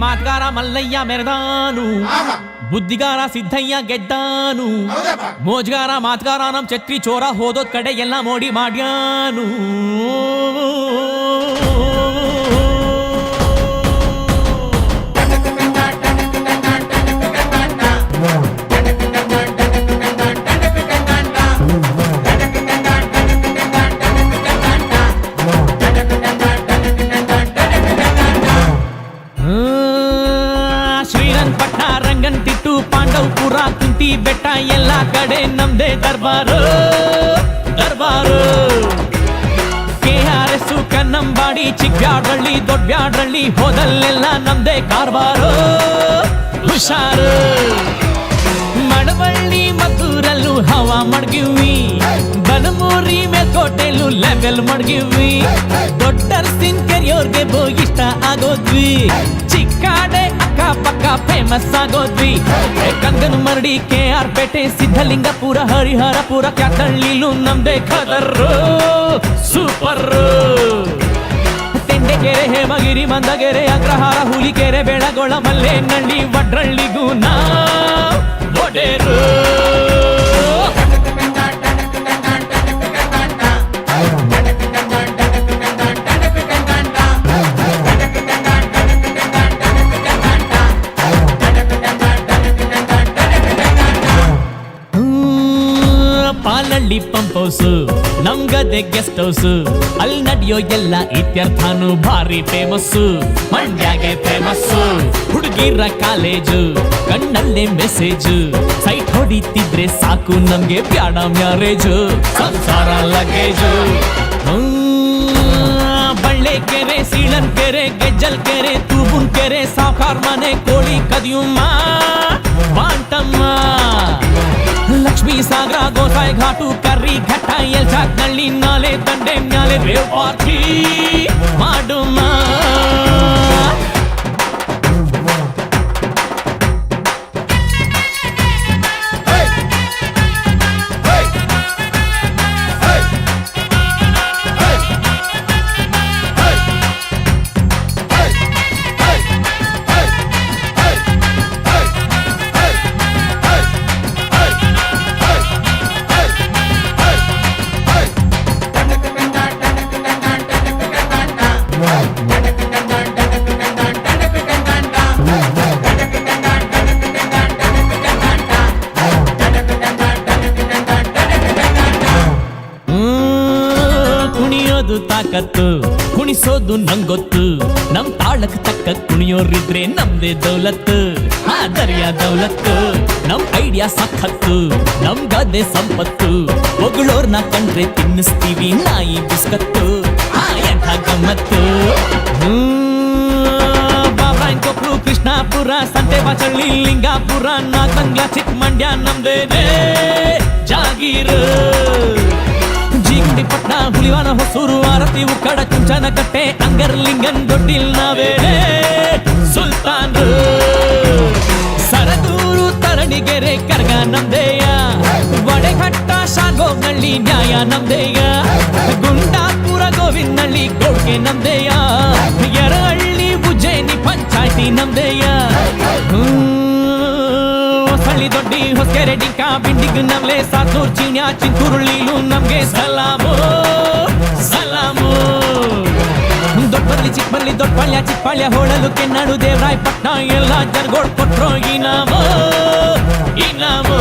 ಮಾತ್ಗಾರ ಮಲ್ಲಯ್ಯ ಮೆರೆದಾನು, ಬುದ್ಧಿಗಾರ ಸಿದ್ದಯ್ಯ ಗೆದ್ದಾನು, ಮೋಜ್ಗಾರ ಮಾತ್ಗಾರ ನಮ್ ಛತ್ರಿ ಚೋರ ಹೋದೋದ್ ಕಡೆ ಎಲ್ಲ ಮೋಡಿ ಮಾಡ್ಯಾನು. ಶ್ರೀರಂಗಪಟ್ಟಣ ರಂಗನತಿಟ್ಟು ಪಾಂಡವಪುರ ಕುಂತಿ ಬೆಟ್ಟ ಎಲ್ಲ ಕಡೆ ನಮ್ದೇ ದರ್ಬಾರು ದರ್ಬಾರು. KRS ಕನ್ನಂಬಾಡಿ ಚಿಕ್ಕಬ್ಯಾಡ್ರಳ್ಳಿ ದೊಡ್ಡಬ್ಯಾಡ್ರಳ್ಳಿ ಹೋದಲ್ಲೆಲ್ಲ ನಮ್ದೇ ಕಾರ್ಬಾರು ಹುಷಾರು. ಮಳವಳ್ಳಿ ಮದ್ದೂರಲ್ಲೂ ಹವಾ ಮಡ್ಗಿವಿ, ಬನಮೂರಿ ಮೇಲ್ಕೋಟೆಲ್ಲೂ ಲೆವೆಲ್ ಮಡ್ಗಿವಿ, ದೊಡ್ಡರ್ಸಿನ್ ಕೆರಿಯೋರ್ಗೆ ಇಷ್ಟ ಆಗೋದ್ವಿ, ಚಿಕ್ಕಾಡೆ ಅಕ್ಕ ಪಕ್ಕ ಫೇಮಸ್ ಆಗೋದ್ವಿ. ಕಂಗನ ಮರಡಿ KR ಪೇಟೆ ಸಿದ್ಧಲಿಂಗಪುರ ಹರಿಹರಪುರ ಕ್ಯಾತಳ್ಳಿಲೂ ನಮ್ದೇ ಖದರ್ರು ಸೂಪರ್. ತೆಂಡೆಕೆರೆ ಹೇಮಗಿರಿ ಮಂದಗೆರೆ ಅಗ್ರಹಾರ ಹುಲಿಕೆರೆ ಬೆಳಗೊಳ ಮಲ್ಲೇನಹಳ್ಳಿ ವಡ್ರಳ್ಳಿಗೂ ನಾವ್ ಒಡೆರು. ಪಾಲಳ್ಳಿ ಪಂಪ್ ಹೌಸ್ ನಮ್ಗದೆ ಗೆಸ್ಟ್ ಹೌಸ್, ಅಲ್ಲಿ ನಡೆಯೋ ಎಲ್ಲ ಇತ್ಯರ್ಥನು ಭಾರಿ ಫೇಮಸ್. ಮಂಡ್ಯಾಗೆ ಫೇಮಸ್ ಹುಡುಗಿರ ಕಾಲೇಜು, ಕಣ್ಣಲ್ಲೇ ಮೆಸೇಜ್, ಸೈಟ್ ಹೊಡಿತಿದ್ರೆ ಸಾಕು ನಮ್ಗೆ ಬ್ಯಾಡ ಮ್ಯಾರೇಜ್, ಸಂಸಾರ ಲಗೇಜು. ಬಳ್ಳೆಕೆರೆ ಸೀಳನ್ಕೆರೆ ಗೆಜ್ಜಲ್ ಕೆರೆ ತೂಬುನ್ ಕೆರೆ ಸಾವ್ಕಾರ್ ಮನೆ ಕೋಳಿ ಕದಿಯುಮ್ಮ ಬಾಂಟಮ್ಮ. ಲಕ್ಷ್ಮೀ ಸಾಗರ ಗೋಸಾಯಿ ಘಾಟು ಕರ್ರಿ ಘಟ್ಟ ಎಲ್ಚಾಕ್ನಳ್ಳಿ ನಾಲೆ ದಂಡೆ ಮ್ಯಾಲೆ ರೇವ್ ಪಾರ್ಟಿ ಮಾಡುಮ್ಮ. ಕುಣಿಯೋದು ತಾಕತ್ತು, ಕುಣಿಸೋದು ನಂಗೊತ್ತು, ನಮ್ ತಾಳಕ್ ತಕ್ಕ ಕುಣಿಯೋರಿದ್ರೆ ನಮ್ದೇ ದೌಲತ್ತು. ದರ್ಯಾ ದೌಲತ್ತು ನಮ್ ಐಡಿಯಾ ಸಖತ್ತು, ನಮ್ ಗದ್ದೆ ಸಂಪತ್ತು, ಹೊಗಳೋರ್ನ ಕಂಡ್ರೆ ತಿನ್ನಿಸ್ತೀವಿ ನಾಯಿ ಬಿಸ್ಕತ್ತು. ಎಂಥ ಗಮ್ಮತ್ತು. ಬಾಬಾಯ್ಕೊಪ್ರು ಕೃಷ್ಣಾಪುರ ಸಂತೆ ಬಾಚಳ್ಳಿ ಲಿಂಗಾಪುರ ನಾಗಮಂಗ್ಲ ಚಿಕ್ಕಮಂಡ್ಯ ನಮ್ದೇನೆ ಜಾಗೀರು. ಜೀಗುಂಡಿಪಟ್ನ ಹುಲಿವಾನ ಹೊಸೂರು ಆರತಿ ಉಕ್ಕಡ ಕುಂಚನ ಕಟ್ಟೆ ಅಂಗರ್ಲಿಂಗನ್ ದೊಡ್ಡಿಲ್ ನಾವೇನೆ ಸುಲ್ತಾನ್ರು. ಸರದೂರು ತರಣಿಗೆರೆ ಕರ್ಗ ನಮ್ದೇಯ, ವಡೆಘಟ್ಟ ಶಾಗೋಗ್ನಳ್ಳಿ ನ್ಯಾಯ ನಮ್ದೇಯ, ಗುಂಡಾಪುರ ಗೋವಿಂದಳ್ಳಿ ಕೊಡ್ಗೆ ನಮ್ದೇಯ, ಯರಹಳ್ಳಿ ಉಜ್ಜಯಿನಿ ಪಂಚಾಯ್ತಿ ನಮ್ದೇಯ. ಹೊಸಳ್ಳಿ ದೊಡ್ಡಿ ಹೊಸಕೆರೆ ಡಿಂಕ ಬಿಂಡಿಗ್ ನಮ್ಲೆ ಸಾತೂರ್ ಚೀನ್ಯ ಚಿಂತೂರುಳ್ಳಿಲು ನಮ್ಗೆ ಸಲಾಮು ಸಲಾಮು. ದೊಡ್ಡಬರ್ಲಿ ಚಿಕ್ಕಬರ್ಲಿ ದೊಡ್ಡಪಾಳ್ಯ ಚಿಕ್ಕಪಾಳ್ಯ ಹೋಳಲು ಕೆನ್ನಾಡು ದೇವರಾಯಪಟ್ಟಣ ಎಲ್ಲ ಜನಗೋಡ್ ಕೊಟ್ರೋ ಇನಾಮು ಇನಾಮು.